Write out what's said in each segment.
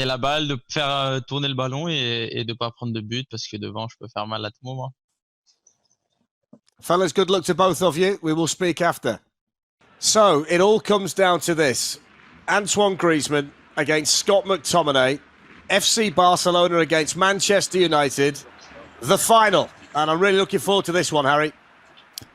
la balle, de faire tourner le ballon et de pas prendre de but parce que devant, je peux faire mal à tout moment. Fellas, good luck to both of you. We will speak after. So, it all comes down to this. Antoine Griezmann against Scott McTominay. FC Barcelona against Manchester United. The final. And I'm really looking forward to this one, Harry.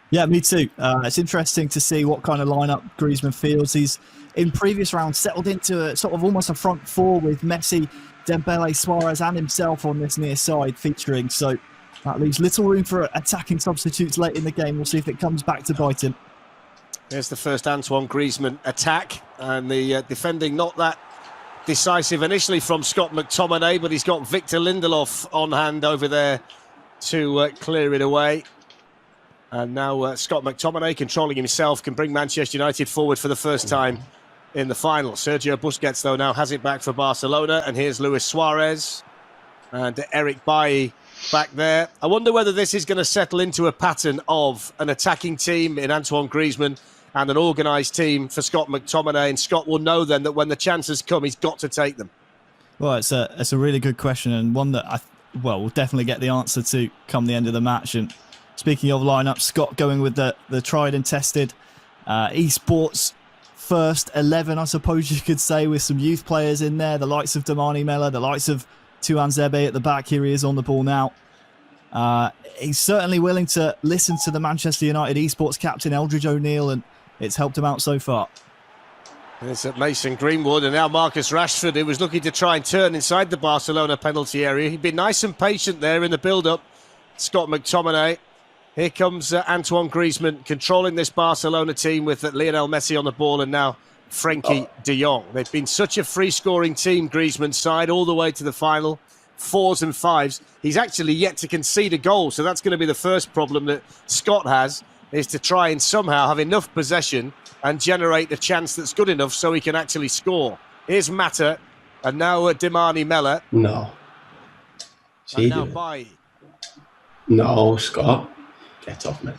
Yeah, me too. It's interesting to see what kind of lineup Griezmann feels. He's, in previous rounds, settled into a sort of almost a front four with Messi, Dembele, Suarez and himself on this near side featuring. So that leaves little room for attacking substitutes late in the game. We'll see if it comes back to bite him. Here's the first Antoine Griezmann attack. And the defending not that decisive initially from Scott McTominay, but he's got Victor Lindelof on hand over there to clear it away. And now Scott McTominay, controlling himself, can bring Manchester United forward for the first time in the final. Sergio Busquets, though, now has it back for Barcelona. And here's Luis Suarez and Eric Bailly back there. I wonder whether this is going to settle into a pattern of an attacking team in Antoine Griezmann and an organised team for Scott McTominay. And Scott will know then that when the chances come, he's got to take them. Well, it's a really good question, and one that we'll definitely get the answer to come the end of the match. And speaking of lineup, Scott going with the tried and tested esports first 11, I suppose you could say, with some youth players in there, the likes of Damani Mela, the likes of Tuan Zebe at the back. Here he is on the ball now. He's certainly willing to listen to the Manchester United esports captain, Eldridge O'Neill, and it's helped him out so far. It's at Mason Greenwood, and now Marcus Rashford, who was looking to try and turn inside the Barcelona penalty area. He'd been nice and patient there in the build-up. Scott McTominay. Here comes Antoine Griezmann controlling this Barcelona team with Lionel Messi on the ball and now Frenkie de Jong. They've been such a free-scoring team, Griezmann's side, all the way to the final. 4s and 5s. He's actually yet to concede a goal, so that's going to be the first problem that Scott has, is to try and somehow have enough possession and generate a chance that's good enough so he can actually score. Here's Mata, and now Damani Mela. No. And now Bailly. No, Scott. Get off me.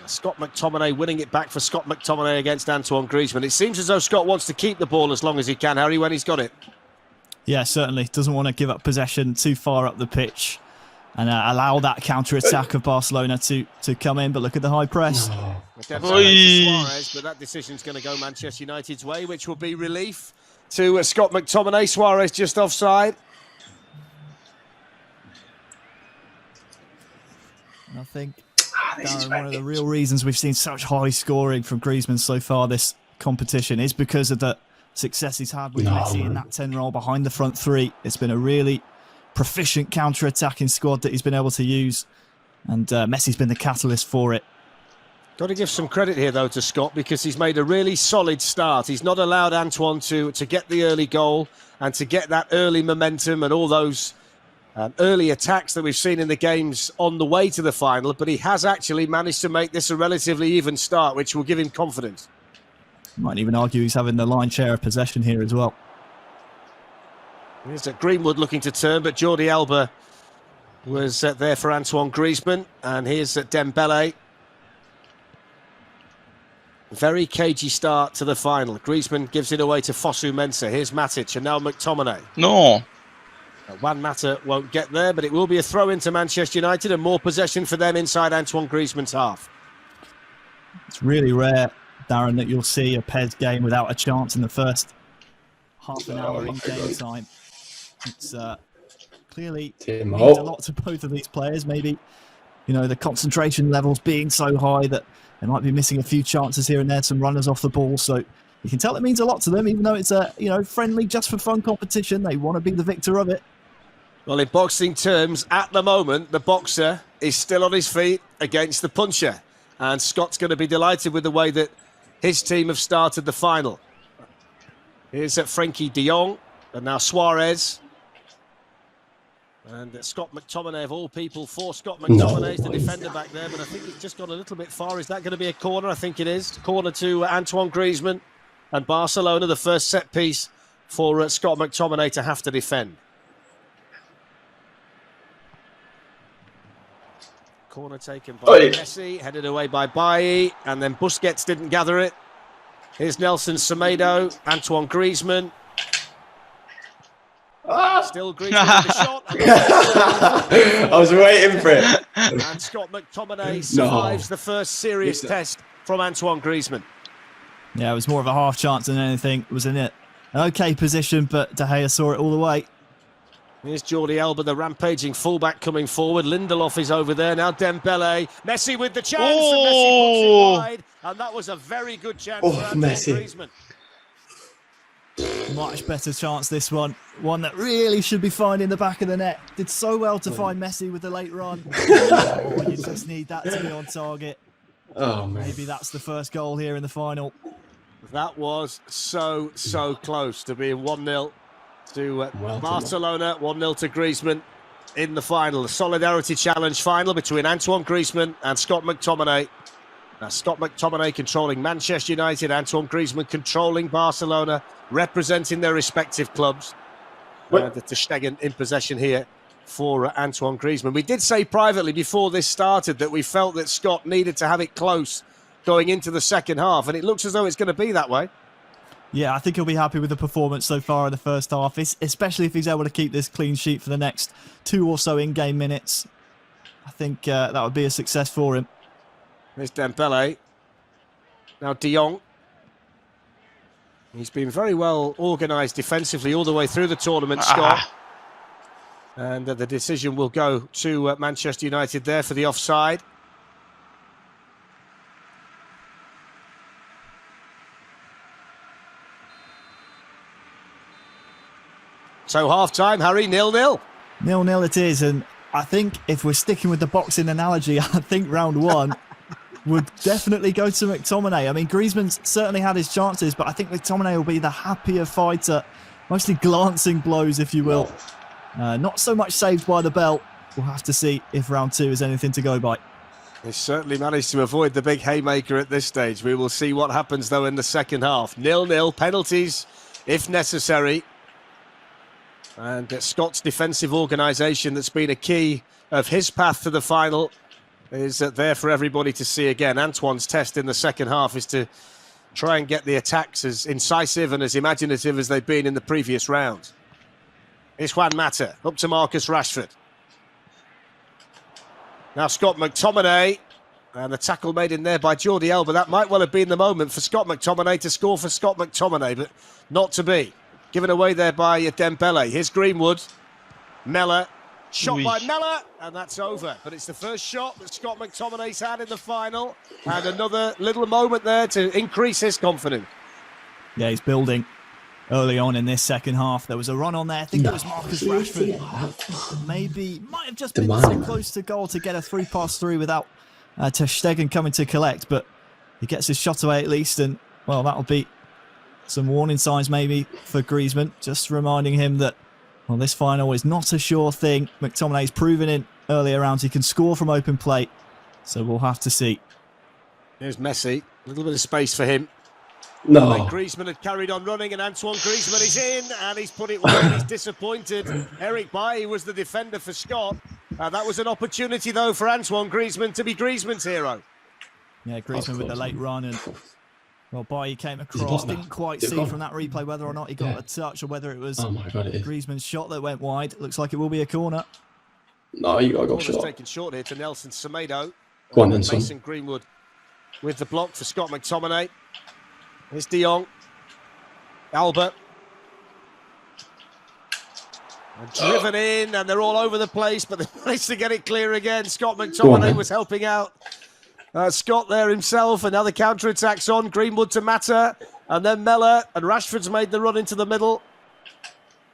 Scott McTominay winning it back for Scott McTominay against Antoine Griezmann. It seems as though Scott wants to keep the ball as long as he can, Harry, when he's got it. Yeah, certainly. Doesn't want to give up possession too far up the pitch and allow that counter-attack of Barcelona to come in. But look at the high press. Suarez, but that decision's going to go Manchester United's way, which will be relief to Scott McTominay. Suarez just offside. And I think, Darren, one of the real reasons we've seen such high scoring from Griezmann so far this competition is because of the success he's had with Messi in that 10 role behind the front three. It's been a really proficient counter-attacking squad that he's been able to use, and Messi's been the catalyst for it. Got to give some credit here, though, to Scott, because he's made a really solid start. He's not allowed Antoine to get the early goal and to get that early momentum and all those early attacks that we've seen in the games on the way to the final, but he has actually managed to make this a relatively even start, which will give him confidence. Might even argue he's having the lion's share of possession here as well. Here's Greenwood looking to turn, but Jordi Alba was there for Antoine Griezmann. And here's Dembele. Very cagey start to the final. Griezmann gives it away to Fosu Mensah. Here's Matic and now McTominay. No. Juan Mata won't get there, but it will be a throw into Manchester United and more possession for them inside Antoine Griezmann's half. It's really rare, Darren, that you'll see a PES game without a chance in the first half an hour in game time. It's clearly means a lot to both of these players. Maybe, you know, the concentration levels being so high that they might be missing a few chances here and there, some runners off the ball. So you can tell it means a lot to them, even though it's a friendly, just for fun competition. They want to be the victor of it. Well, in boxing terms, at the moment, the boxer is still on his feet against the puncher. And Scott's going to be delighted with the way that his team have started the final. Here's Frenkie de Jong, and now Suarez. And Scott McTominay, of all people, for Scott McTominay, is the defender back there, but I think it's just gone a little bit far. Is that going to be a corner? I think it is. Corner to Antoine Griezmann, and Barcelona, the first set piece for Scott McTominay to have to defend. Corner taken by Messi, headed away by Bailly, and then Busquets didn't gather it. Here's Nelson Semedo, Antoine Griezmann. Still Griezmann with the shot. I was waiting for it. And Scott McTominay survives the first serious test from Antoine Griezmann. Yeah, it was more of a half chance than anything. It was in an okay position, but De Gea saw it all the way. Here's Jordi Alba, the rampaging fullback, coming forward. Lindelof is over there. Now Dembele. Messi with the chance. And Messi puts it wide. And that was a very good chance for Antoine Griezmann. Much better chance, this one. One that really should be finding the back of the net. Did so well to find Messi with the late run. Oh, you just need that to be on target. Oh, man. Maybe that's the first goal here in the final. That was so close to being 1-0 to Barcelona, 1-0 to Griezmann in the final. The Solidarity Challenge final between Antoine Griezmann and Scott McTominay. Now, Scott McTominay controlling Manchester United, Antoine Griezmann controlling Barcelona, representing their respective clubs. The Ter Stegen in possession here for Antoine Griezmann. We did say privately before this started that we felt that Scott needed to have it close going into the second half, and it looks as though it's going to be that way. Yeah, I think he'll be happy with the performance so far in the first half, especially if he's able to keep this clean sheet for the next 2 or so in-game minutes. I think that would be a success for him. There's Dembele. Now De Jong. He's been very well organised defensively all the way through the tournament, Scott. And the decision will go to Manchester United there for the offside. So half-time, Harry, 0-0. 0-0 it is, and I think if we're sticking with the boxing analogy, I think round one would definitely go to McTominay. I mean, Griezmann's certainly had his chances, but I think McTominay will be the happier fighter, mostly glancing blows, if you will. Not so much saved by the bell. We'll have to see if round two is anything to go by. He's certainly managed to avoid the big haymaker at this stage. We will see what happens, though, in the second half. 0-0, penalties if necessary. And Scott's defensive organisation that's been a key of his path to the final is there for everybody to see again. Antoine's test in the second half is to try and get the attacks as incisive and as imaginative as they've been in the previous round. It's Juan Mata, up to Marcus Rashford. Now Scott McTominay, and the tackle made in there by Jordi Alba. That might well have been the moment for Scott McTominay to score for Scott McTominay, but not to be. Given away there by Dembele. Here's Greenwood. Mellor. Shot by Mellor, and that's over. But it's the first shot that Scott McTominay's had in the final, and another little moment there to increase his confidence. Yeah, he's building early on in this second half. There was a run on there. I think it was Marcus Rashford. Might have just been so close to goal to get a 3-pass through without Ter Stegen coming to collect, but he gets his shot away at least, and, well, that'll be some warning signs maybe for Griezmann, just reminding him that, well, this final is not a sure thing. McTominay's proven in earlier rounds he can score from open play, so we'll have to see. Here's Messi, a little bit of space for him. No. Griezmann had carried on running, and Antoine Griezmann is in, and he's put it well. He's disappointed. Eric Bailly was the defender for Scott. That was an opportunity, though, for Antoine Griezmann to be Griezmann's hero. Yeah, Griezmann with the late run, and, well, Bailly came across, didn't quite see from that replay whether or not he got a touch or whether it was Griezmann's shot that went wide. Looks like it will be a corner. No, you got to go short. Taken short here to Nelson Semedo. Go on then, son. Mason Greenwood with the block for Scott McTominay. Here's De Jong. Alba. And driven in, and they're all over the place, but they managed to get it clear again. Scott McTominay was helping out Scott there himself, and now the counter-attack's on. Greenwood to Mata, and then Mellor, and Rashford's made the run into the middle.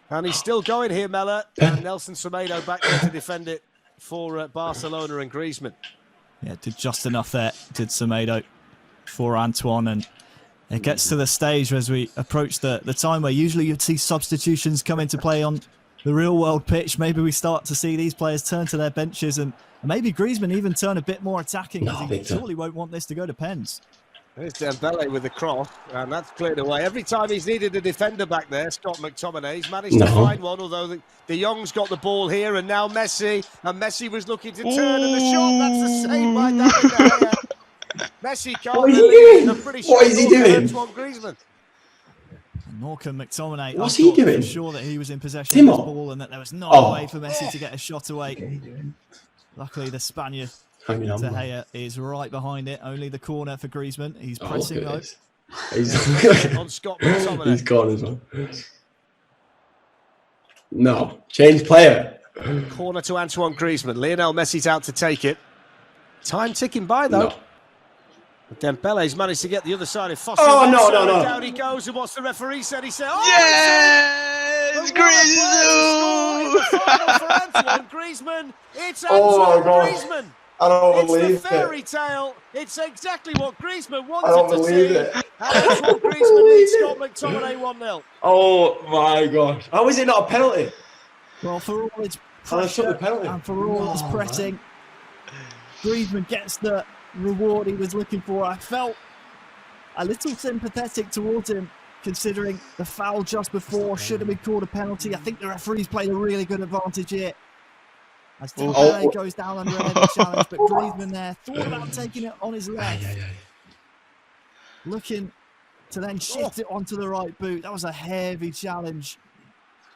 And he's still going here, Mellor. And Nelson Semedo back there to defend it for Barcelona and Griezmann. Yeah, did just enough there, did Semedo, for Antoine, and it gets to the stage as we approach the time where usually you'd see substitutions come into play on the real-world pitch. Maybe we start to see these players turn to their benches, and maybe Griezmann even turn a bit more attacking, because he surely won't want this to go to pens. There's Dembele with the cross, and that's cleared away. Every time he's needed a defender back there, Scott McTominay, he's managed to find one, although De Jong's got the ball here, and now Messi, and Messi was looking to turn, and the shot, that's the save by David De Gea. Messi can't believe it. What is he doing? Antoine Griezmann. Nor can McTominay. What's I he thought doing? for sure that he was in possession of Timo. this ball and that there was no Oh. way for Messi to get a shot away. Luckily, the Spaniard, Hanging on. De Gea, is right behind it. Only the corner for Griezmann. He's Oh, pressing look though. at this. He's, On Scott McTominay. he's gone as well. No. Change player. Corner to Antoine Griezmann. Lionel Messi's out to take it. Time ticking by, though. No. Dembele's managed to get the other side of Fosu. Oh, no, no, no. Down he goes, and what's the referee said? He said, oh, Yes! Griezmann! Griezmann! Final for Antoine Griezmann. It's Oh, my Antoine God. Griezmann. I don't It's believe the fairy it. tale. It's exactly what Griezmann I wanted don't to believe see. it. And Antoine Griezmann leads Scott McTominay 1-0. Oh my gosh. How is it not a penalty? Well, for all its Oh, they took the pressure penalty. and for all its pressing, Griezmann gets the reward he was looking for. I felt a little sympathetic towards him, considering the foul just before should have been called a penalty. I think the referees played a really good advantage here. As Dembele goes down under a heavy challenge, but Griezmann there thought about taking it on his left, looking to then shift it onto the right boot. That was a heavy challenge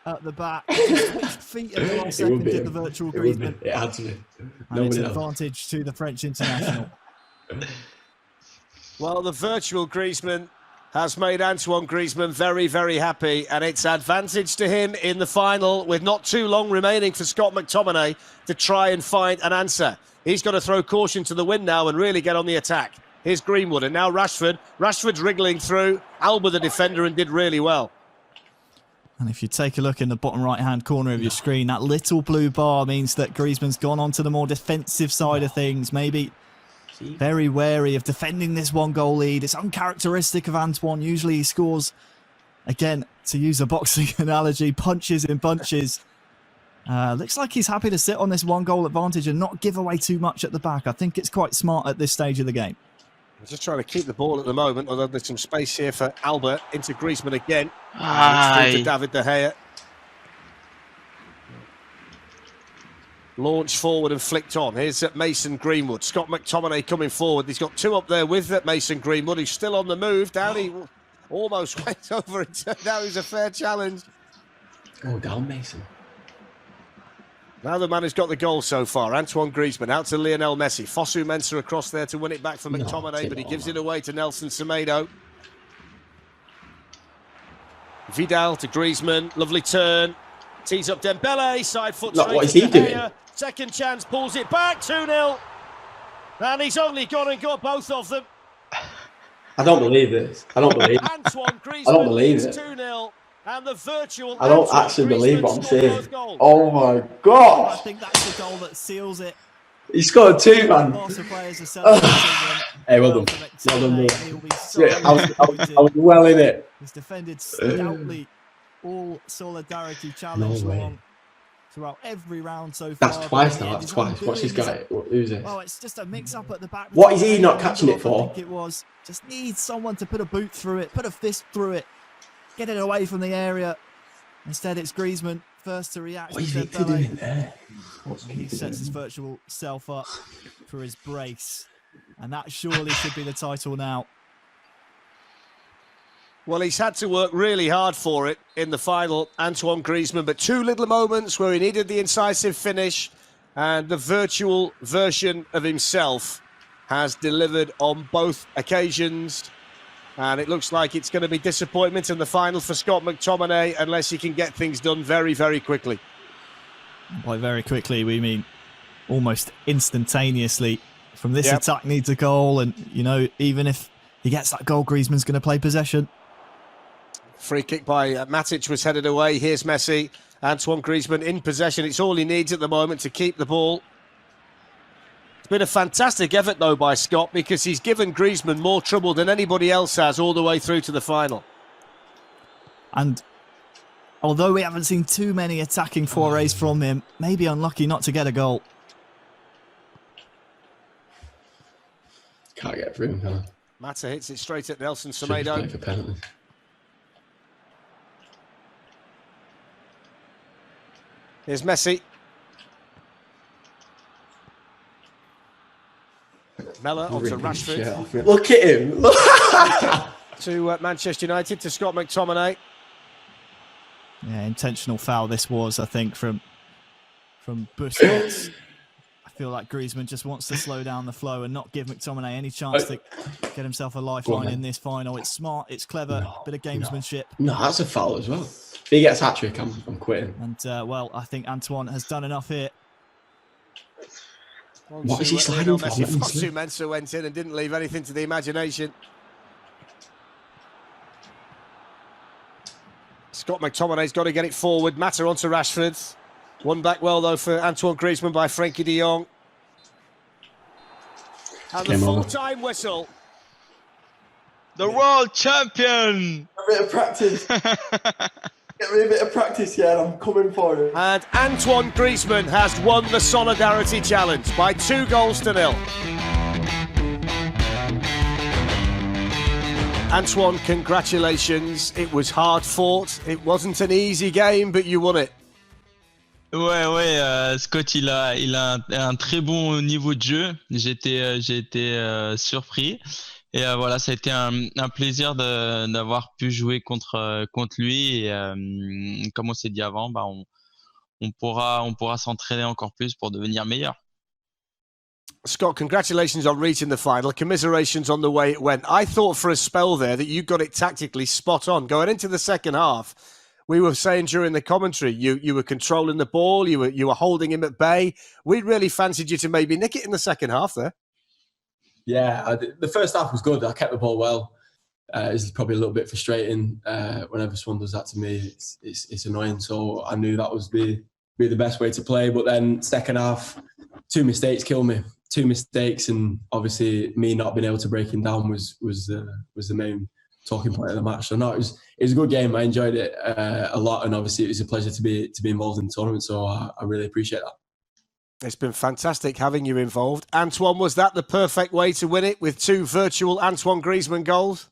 at the back. Just switched feet at the last second, did the virtual Griezmann. It had to be. And it's an advantage to the French international. Well, the virtual Griezmann has made Antoine Griezmann very, very happy, and it's advantage to him in the final with not too long remaining for Scott McTominay to try and find an answer. He's got to throw caution to the wind now and really get on the attack. Here's Greenwood, and now Rashford. Rashford's wriggling through. Alba, the defender, and did really well. And if you take a look in the bottom right-hand corner of your screen, that little blue bar means that Griezmann's gone on to the more defensive side of things. Maybe very wary of defending this one-goal lead. It's uncharacteristic of Antoine. Usually he scores, again, to use a boxing analogy, punches in bunches. Looks like he's happy to sit on this one-goal advantage and not give away too much at the back. I think it's quite smart at this stage of the game. I'm just trying to keep the ball at the moment, although there's some space here for Alba into Griezmann again. To David De Gea. Launched forward and flicked on. Here's Mason Greenwood. Scott McTominay coming forward. He's got two up there with Mason Greenwood, who's still on the move. Down he almost went over and turned out. It was a fair challenge. Oh, down Mason. Now the man who's got the goal so far, Antoine Griezmann, out to Lionel Messi. Fosu Mensah across there to win it back for McTominay, but he gives it away to Nelson Semedo. Vidal to Griezmann, lovely turn. Tees up Dembele, side foot straight. What is he doing? Second chance, pulls it back, 2-0. And he's only gone and got both of them. I don't believe this. I don't believe it. Antoine Griezmann I don't believe leads it. 2-0. And the virtual I don't Antoine actually believe what I'm Griezmann scored saying. both goals. Oh my I gosh! think that's the goal that seals it. He scored two, man. Barca players are celebrating them. Hey, well done. Well done, mate. He'll be so I was disappointed. well in it. He's defended stoutly all solidarity challenge No way. long throughout every round so far. That's twice But now. yeah, That's he's twice. What's this undoing guy? Who's this? Well, it's just a mix-up at the back. What is he not catching it for? I think it was. Just needs someone to put a boot through it, put a fist through it, get it away from the area. Instead, it's Griezmann first to react. What is to Victor Dembele. doing there? He sets his virtual self up for his brace. And that surely should be the title now. Well, he's had to work really hard for it in the final, Antoine Griezmann, but two little moments where he needed the incisive finish, and the virtual version of himself has delivered on both occasions. And it looks like it's going to be disappointment in the final for Scott McTominay unless he can get things done very, very quickly. By very quickly, we mean almost instantaneously. From this attack needs a goal, and, you know, even if he gets that goal, Griezmann's going to play possession. Free kick by Matic was headed away. Here's Messi. Antoine Griezmann in possession. It's all he needs at the moment to keep the ball. It's been a fantastic effort, though, by Scott, because he's given Griezmann more trouble than anybody else has all the way through to the final. And although we haven't seen too many attacking forays from him, maybe unlucky not to get a goal. Can't get through him, can I? Mata hits it straight at Nelson Should just play Semedo. for penalties. Here's Messi. Mella onto Rashford. Look at him. To Manchester United, to Scott McTominay. Yeah, intentional foul this was, I think, from Busquets. I feel like Griezmann just wants to slow down the flow and not give McTominay any chance to get himself a lifeline in this final. It's smart, it's clever, bit of gamesmanship. No, that's a foul as well. If he gets hat-trick, I'm quitting. And, well, I think Antoine has done enough here. What is he sliding for? Mctominay went in and didn't leave anything to the imagination. Scott McTominay's got to get it forward. Mata onto Rashford. One back well, though, for Antoine Griezmann by Frenkie de Jong. And the full-time whistle. The world champion! A bit of practice. Get me a bit of practice, yeah, I'm coming for it. And Antoine Griezmann has won the Solidarity Challenge by 2-0. Antoine, congratulations. It was hard fought. It wasn't an easy game, but you won it. Ouais, Scott, il a un très bon niveau de jeu. J'ai été surpris. Et voilà, ça a été un plaisir d'avoir pu jouer contre lui. Et comme on s'est dit avant, bah, on pourra s'entraîner encore plus pour devenir meilleur. Scott, congratulations on reaching the final. Commiserations on the way it went. I thought for a spell there that you got it tactically spot on. Going into the second half, we were saying during the commentary, you were controlling the ball, you were holding him at bay. We really fancied you to maybe nick it in the second half there. Yeah, the first half was good. I kept the ball well. It's probably a little bit frustrating whenever someone does that to me. It's annoying. So I knew that was be the best way to play. But then second half, 2 mistakes killed me. 2 mistakes, and obviously me not being able to break him down was the main talking point of the match. So no, it was a good game. I enjoyed it a lot, and obviously it was a pleasure to be involved in the tournament. So I really appreciate that. It's been fantastic having you involved. Antoine, was that the perfect way to win it with 2 virtual Antoine Griezmann goals?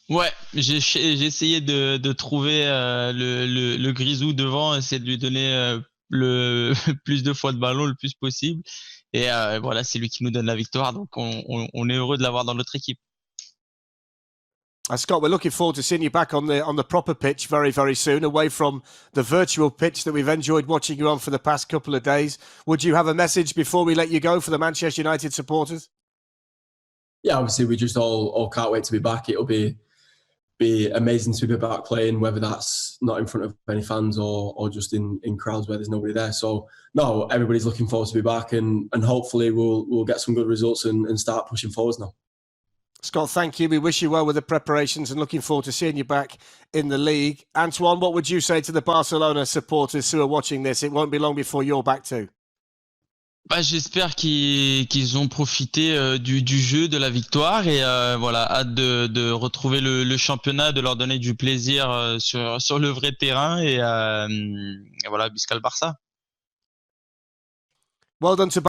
Ouais, j'ai essayé de trouver le Grisou devant, essayer de lui donner le plus de fois de ballon le plus possible. Et voilà, c'est lui qui nous donne la victoire. Donc on est heureux de l'avoir dans notre équipe. Scott, we're looking forward to seeing you back on the proper pitch very, very soon, away from the virtual pitch that we've enjoyed watching you on for the past couple of days. Would you have a message before we let you go for the Manchester United supporters? Yeah, obviously we just all can't wait to be back. It'll be amazing to be back playing, whether that's not in front of any fans or just in crowds where there's nobody there. So no, everybody's looking forward to be back, and hopefully we'll get some good results and start pushing forwards now. Scott, thank you. We wish you well with the preparations and looking forward to seeing you back in the league. Antoine, what would you say to the Barcelona supporters who are watching this? It won't be long before you're back too. Bah, j'espère qu'ils ont profité du jeu, de la victoire, et voilà, hâte de retrouver le championnat, de leur donner du plaisir sur le vrai terrain, et voilà, Biscal Barça. Well done to